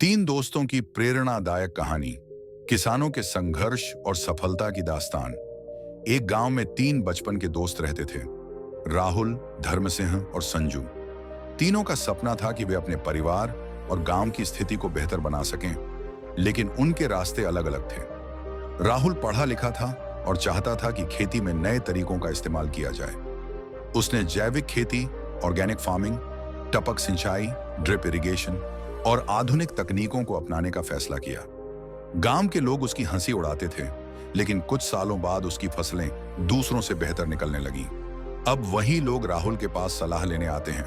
तीन दोस्तों की प्रेरणादायक कहानी, किसानों के संघर्ष और सफलता की दास्तान। एक गांव में तीन बचपन के दोस्त रहते थे, राहुल, धर्मसिंह और संजू। तीनों का सपना था कि वे अपने परिवार और गांव की स्थिति को बेहतर बना सकें, लेकिन उनके रास्ते अलग अलग थे। राहुल पढ़ा लिखा था और चाहता था कि खेती में नए तरीकों का इस्तेमाल किया जाए। उसने जैविक खेती, ऑर्गेनिक फार्मिंग, टपक सिंचाई, ड्रिप इरिगेशन और आधुनिक तकनीकों को अपनाने का फैसला किया। गांव के लोग उसकी हंसी उड़ाते थे, लेकिन कुछ सालों बाद उसकी फसलें दूसरों से बेहतर निकलने लगीं। अब वही लोग राहुल के पास सलाह लेने आते हैं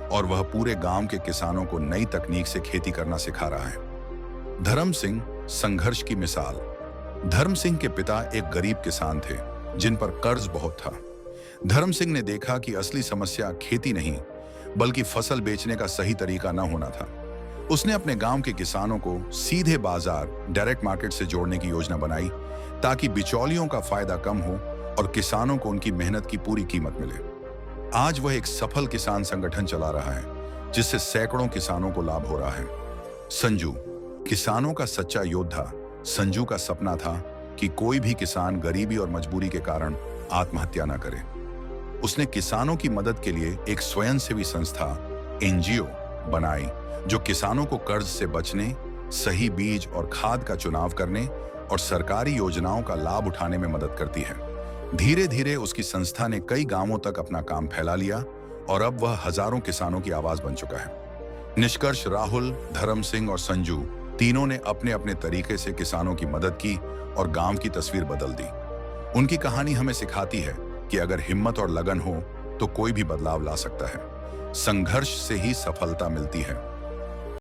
और वह पूरे गांव के किसानों को नई तकनीक से खेती करना सिखा रहा है। धर्म सिंह, संघर्ष की मिसाल। धर्म सिंह के पिता एक गरीब किसान थे जिन पर कर्ज बहुत था। धर्म सिंह ने देखा कि असली समस्या खेती नहीं, बल्कि फसल बेचने का सही तरीका न होना था। उसने अपने गांव के किसानों को सीधे बाजार, डायरेक्ट मार्केट से जोड़ने की योजना बनाई, ताकि बिचौलियों का फायदा कम हो और किसानों को उनकी मेहनत की पूरी कीमत मिले। आज वह एक सफल किसान संगठन चला रहा है, जिससे सैकड़ों किसानों को लाभ हो रहा है। संजू, किसानों का सच्चा योद्धा। संजू का सपना था कि कोई भी किसान गरीबी और मजबूरी के कारण आत्महत्या न करे। उसने किसानों की मदद के लिए एक स्वयंसेवी संस्था, एनजीओ बनाई, जो किसानों को कर्ज से बचने, सही बीज और खाद का चुनाव करने और सरकारी योजनाओं का लाभ उठाने में मदद करती है। धीरे धीरे उसकी संस्था ने कई गांवों तक अपना काम फैला लिया और अब वह हजारों किसानों की आवाज बन चुका है। निष्कर्ष, राहुल, धर्म सिंह और संजू तीनों ने अपने अपने तरीके से किसानों की मदद की और गांव की तस्वीर बदल दी। उनकी कहानी हमें सिखाती है कि अगर हिम्मत और लगन हो तो कोई भी बदलाव ला सकता है। संघर्ष से ही सफलता मिलती है।